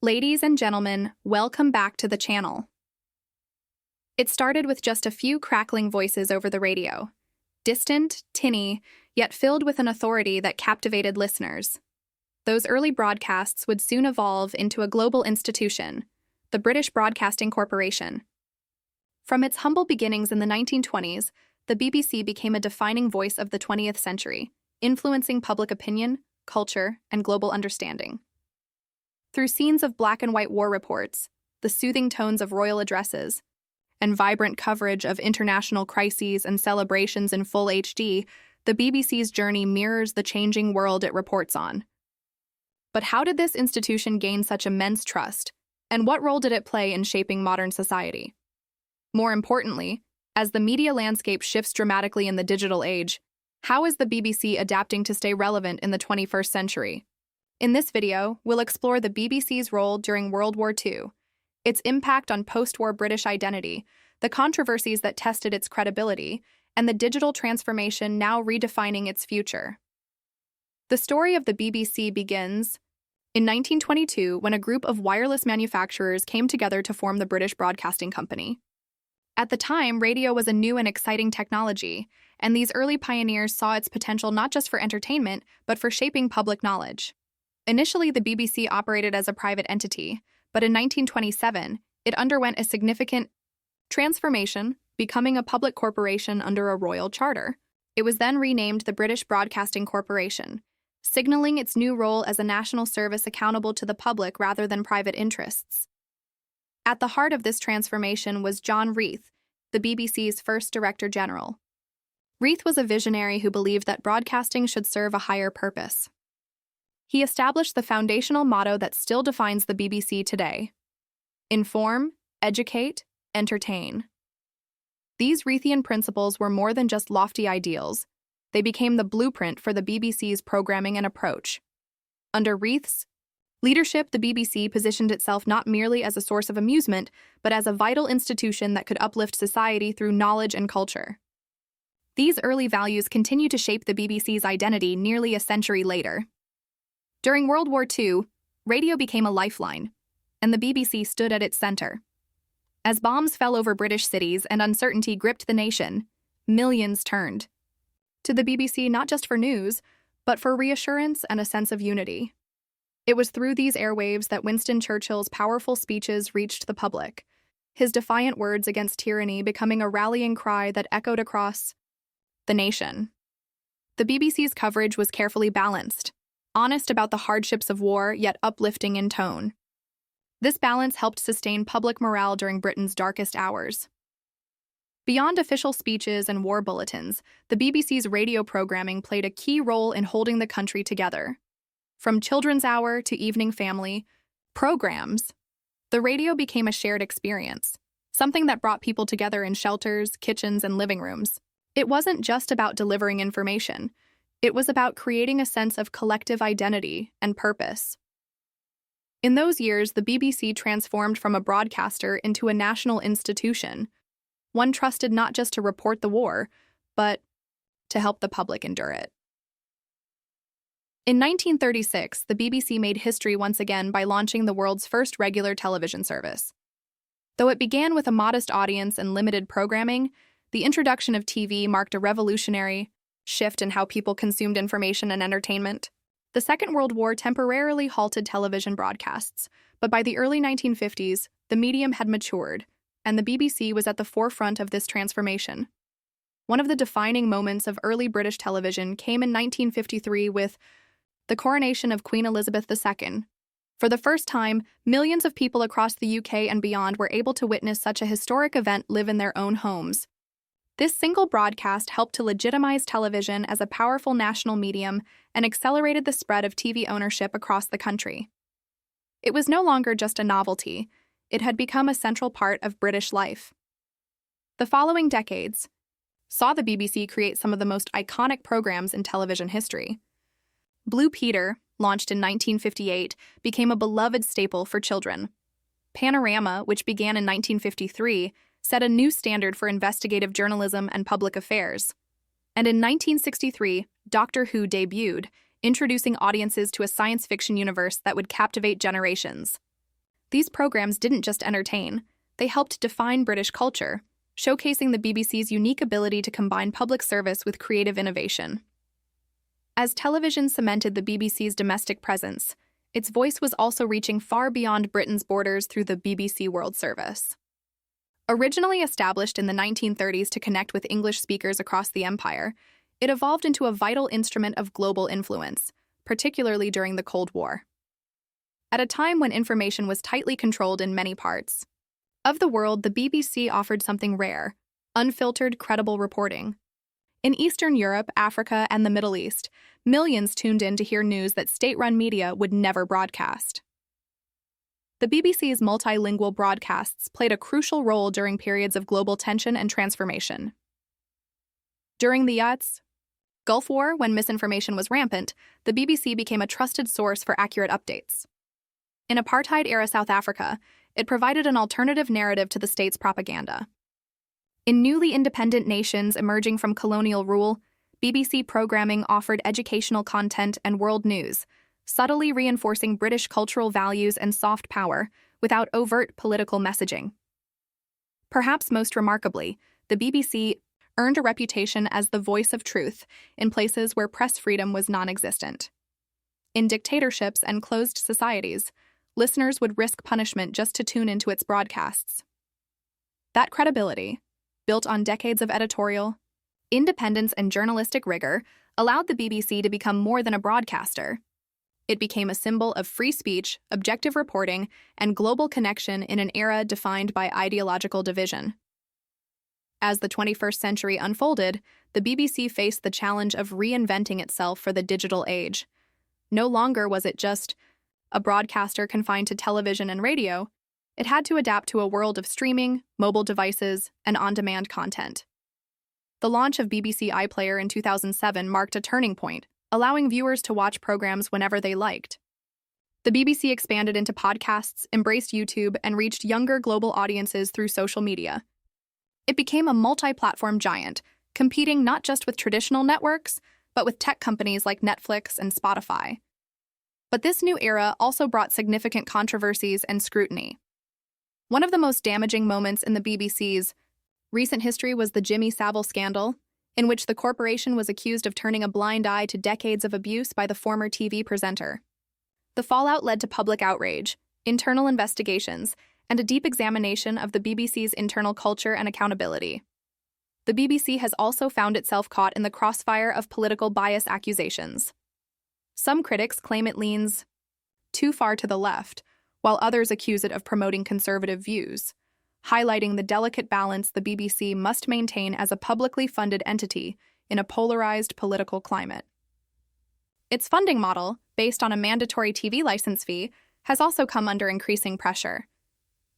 Ladies and gentlemen, welcome back to the channel. It started with just a few crackling voices over the radio. Distant, tinny, yet filled with an authority that captivated listeners. Those early broadcasts would soon evolve into a global institution, the British Broadcasting Corporation. From its humble beginnings in the 1920s, the BBC became a defining voice of the 20th century, influencing public opinion, culture, and global understanding. Through scenes of black and white war reports, the soothing tones of royal addresses, and vibrant coverage of international crises and celebrations in full HD, the BBC's journey mirrors the changing world it reports on. But how did this institution gain such immense trust, and what role did it play in shaping modern society? More importantly, as the media landscape shifts dramatically in the digital age, how is the BBC adapting to stay relevant in the 21st century? In this video, we'll explore the BBC's role during World War II, its impact on post-war British identity, the controversies that tested its credibility, and the digital transformation now redefining its future. The story of the BBC begins in 1922 when a group of wireless manufacturers came together to form the British Broadcasting Company. At the time, radio was a new and exciting technology, and these early pioneers saw its potential not just for entertainment, but for shaping public knowledge. Initially, the BBC operated as a private entity, but in 1927, it underwent a significant transformation, becoming a public corporation under a royal charter. It was then renamed the British Broadcasting Corporation, signaling its new role as a national service accountable to the public rather than private interests. At the heart of this transformation was John Reith, the BBC's first Director General. Reith was a visionary who believed that broadcasting should serve a higher purpose. He established the foundational motto that still defines the BBC today: inform, educate, entertain. These Reithian principles were more than just lofty ideals. They became the blueprint for the BBC's programming and approach. Under Reith's leadership, the BBC positioned itself not merely as a source of amusement, but as a vital institution that could uplift society through knowledge and culture. These early values continue to shape the BBC's identity nearly a century later. During World War II, radio became a lifeline, and the BBC stood at its center. As bombs fell over British cities and uncertainty gripped the nation, millions turned to the BBC not just for news, but for reassurance and a sense of unity. It was through these airwaves that Winston Churchill's powerful speeches reached the public, his defiant words against tyranny becoming a rallying cry that echoed across the nation. The BBC's coverage was carefully balanced, honest about the hardships of war, yet uplifting in tone. This balance helped sustain public morale during Britain's darkest hours. Beyond official speeches and war bulletins, the BBC's radio programming played a key role in holding the country together. From Children's Hour to Evening Family programs, the radio became a shared experience, something that brought people together in shelters, kitchens, and living rooms. It wasn't just about delivering information. It was about creating a sense of collective identity and purpose. In those years, the BBC transformed from a broadcaster into a national institution, one trusted not just to report the war, but to help the public endure it. In 1936, the BBC made history once again by launching the world's first regular television service. Though it began with a modest audience and limited programming, the introduction of TV marked a revolutionary shift in how people consumed information and entertainment. The Second World War temporarily halted television broadcasts, but by the early 1950s, the medium had matured, and the BBC was at the forefront of this transformation. One of the defining moments of early British television came in 1953 with the coronation of Queen Elizabeth II. For the first time, millions of people across the UK and beyond were able to witness such a historic event live in their own homes. This single broadcast helped to legitimize television as a powerful national medium and accelerated the spread of TV ownership across the country. It was no longer just a novelty. It had become a central part of British life. The following decades saw the BBC create some of the most iconic programs in television history. Blue Peter, launched in 1958, became a beloved staple for children. Panorama, which began in 1953, set a new standard for investigative journalism and public affairs. And in 1963, Doctor Who debuted, introducing audiences to a science fiction universe that would captivate generations. These programs didn't just entertain, they helped define British culture, showcasing the BBC's unique ability to combine public service with creative innovation. As television cemented the BBC's domestic presence, its voice was also reaching far beyond Britain's borders through the BBC World Service. Originally established in the 1930s to connect with English speakers across the empire, it evolved into a vital instrument of global influence, particularly during the Cold War. At a time when information was tightly controlled in many parts of the world, the BBC offered something rare: unfiltered, credible reporting. In Eastern Europe, Africa, and the Middle East, millions tuned in to hear news that state-run media would never broadcast. The BBC's multilingual broadcasts played a crucial role during periods of global tension and transformation. During the Gulf War, when misinformation was rampant, the BBC became a trusted source for accurate updates. In apartheid-era South Africa, it provided an alternative narrative to the state's propaganda. In newly independent nations emerging from colonial rule, BBC programming offered educational content and world news, subtly reinforcing British cultural values and soft power without overt political messaging. Perhaps most remarkably, the BBC earned a reputation as the voice of truth in places where press freedom was non-existent. In dictatorships and closed societies, listeners would risk punishment just to tune into its broadcasts. That credibility, built on decades of editorial independence and journalistic rigor, allowed the BBC to become more than a broadcaster. It became a symbol of free speech, objective reporting, and global connection in an era defined by ideological division. As the 21st century unfolded, the BBC faced the challenge of reinventing itself for the digital age. No longer was it just a broadcaster confined to television and radio. It had to adapt to a world of streaming, mobile devices, and on-demand content. The launch of BBC iPlayer in 2007 marked a turning point, allowing viewers to watch programs whenever they liked. The BBC expanded into podcasts, embraced YouTube, and reached younger global audiences through social media. It became a multi-platform giant, competing not just with traditional networks, but with tech companies like Netflix and Spotify. But this new era also brought significant controversies and scrutiny. One of the most damaging moments in the BBC's recent history was the Jimmy Savile scandal, in which the corporation was accused of turning a blind eye to decades of abuse by the former TV presenter. The fallout led to public outrage, internal investigations, and a deep examination of the BBC's internal culture and accountability. The BBC has also found itself caught in the crossfire of political bias accusations. Some critics claim it leans too far to the left, while others accuse it of promoting conservative views, highlighting the delicate balance the BBC must maintain as a publicly funded entity in a polarized political climate. Its funding model, based on a mandatory TV license fee, has also come under increasing pressure.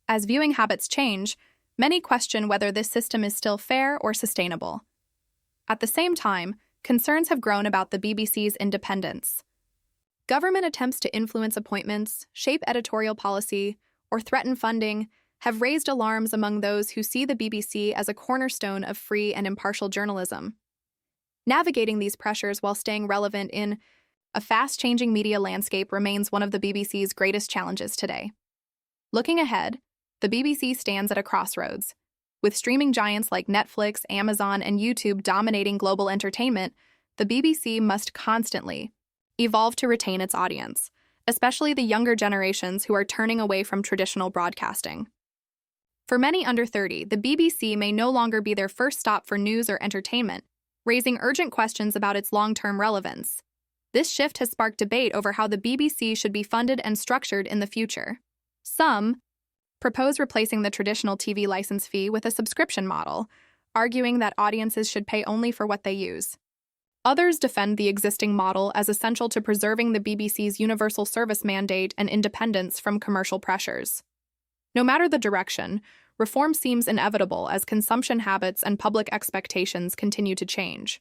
As viewing habits change, many question whether this system is still fair or sustainable. At the same time, concerns have grown about the BBC's independence. Government attempts to influence appointments, shape editorial policy, or threaten funding have raised alarms among those who see the BBC as a cornerstone of free and impartial journalism. Navigating these pressures while staying relevant in a fast-changing media landscape remains one of the BBC's greatest challenges today. Looking ahead, the BBC stands at a crossroads. With streaming giants like Netflix, Amazon, and YouTube dominating global entertainment, the BBC must constantly evolve to retain its audience, especially the younger generations who are turning away from traditional broadcasting. For many under 30, the BBC may no longer be their first stop for news or entertainment, raising urgent questions about its long-term relevance. This shift has sparked debate over how the BBC should be funded and structured in the future. Some propose replacing the traditional TV license fee with a subscription model, arguing that audiences should pay only for what they use. Others defend the existing model as essential to preserving the BBC's universal service mandate and independence from commercial pressures. No matter the direction, reform seems inevitable as consumption habits and public expectations continue to change.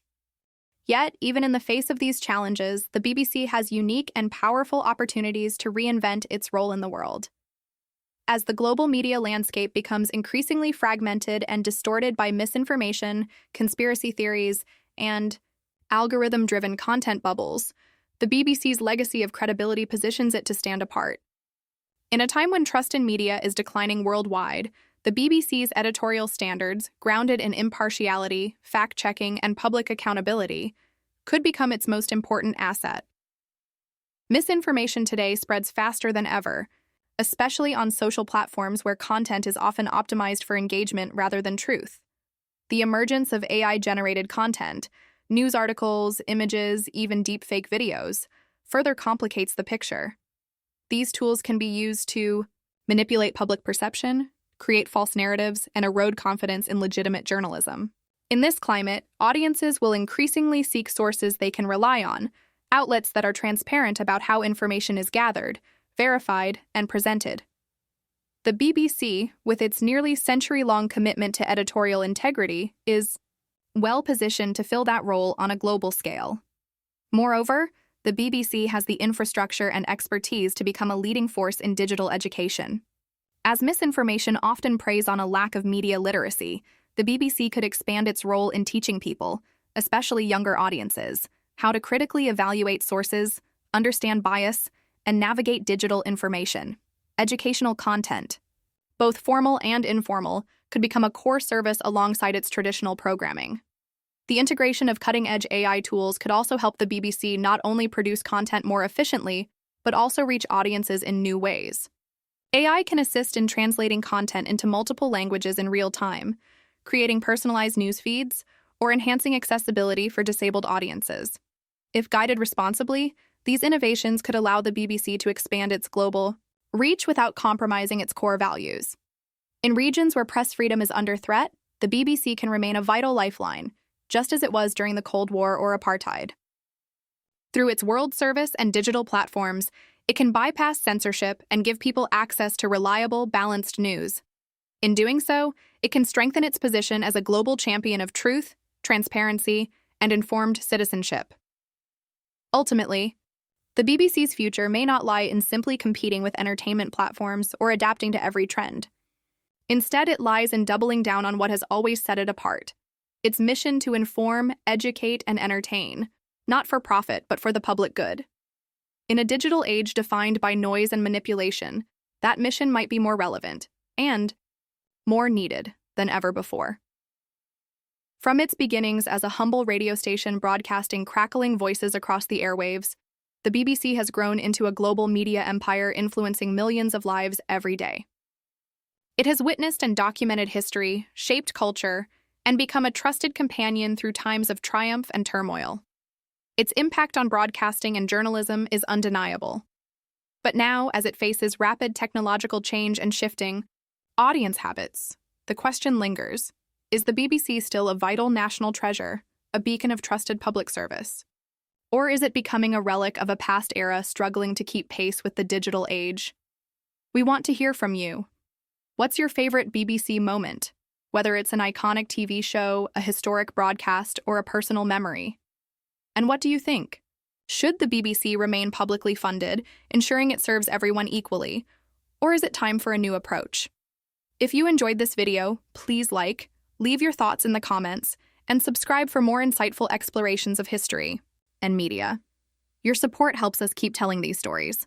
Yet, even in the face of these challenges, the BBC has unique and powerful opportunities to reinvent its role in the world. As the global media landscape becomes increasingly fragmented and distorted by misinformation, conspiracy theories, and algorithm-driven content bubbles, the BBC's legacy of credibility positions it to stand apart. In a time when trust in media is declining worldwide, the BBC's editorial standards, grounded in impartiality, fact-checking, and public accountability, could become its most important asset. Misinformation today spreads faster than ever, especially on social platforms where content is often optimized for engagement rather than truth. The emergence of AI-generated content, news articles, images, even deepfake videos, further complicates the picture. These tools can be used to manipulate public perception, create false narratives, and erode confidence in legitimate journalism. In this climate, audiences will increasingly seek sources they can rely on, outlets that are transparent about how information is gathered, verified, and presented. The BBC, with its nearly century-long commitment to editorial integrity, is well-positioned to fill that role on a global scale. Moreover, the BBC has the infrastructure and expertise to become a leading force in digital education. As misinformation often preys on a lack of media literacy, the BBC could expand its role in teaching people, especially younger audiences, how to critically evaluate sources, understand bias, and navigate digital information. Educational content, both formal and informal, could become a core service alongside its traditional programming. The integration of cutting-edge AI tools could also help the BBC not only produce content more efficiently, but also reach audiences in new ways. AI can assist in translating content into multiple languages in real time, creating personalized news feeds, or enhancing accessibility for disabled audiences. If guided responsibly, these innovations could allow the BBC to expand its global reach without compromising its core values. In regions where press freedom is under threat, the BBC can remain a vital lifeline, just as it was during the Cold War or apartheid. Through its world service and digital platforms, it can bypass censorship and give people access to reliable, balanced news. In doing so, it can strengthen its position as a global champion of truth, transparency, and informed citizenship. Ultimately, the BBC's future may not lie in simply competing with entertainment platforms or adapting to every trend. Instead, it lies in doubling down on what has always set it apart: its mission to inform, educate, and entertain, not for profit, but for the public good. In a digital age defined by noise and manipulation, that mission might be more relevant and more needed than ever before. From its beginnings as a humble radio station broadcasting crackling voices across the airwaves, the BBC has grown into a global media empire influencing millions of lives every day. It has witnessed and documented history, shaped culture, and become a trusted companion through times of triumph and turmoil. Its impact on broadcasting and journalism is undeniable. But now, as it faces rapid technological change and shifting audience habits, the question lingers: is the BBC still a vital national treasure, a beacon of trusted public service? Or is it becoming a relic of a past era struggling to keep pace with the digital age? We want to hear from you. What's your favorite BBC moment? Whether it's an iconic TV show, a historic broadcast, or a personal memory. And what do you think? Should the BBC remain publicly funded, ensuring it serves everyone equally? Or is it time for a new approach? If you enjoyed this video, please like, leave your thoughts in the comments, and subscribe for more insightful explorations of history and media. Your support helps us keep telling these stories.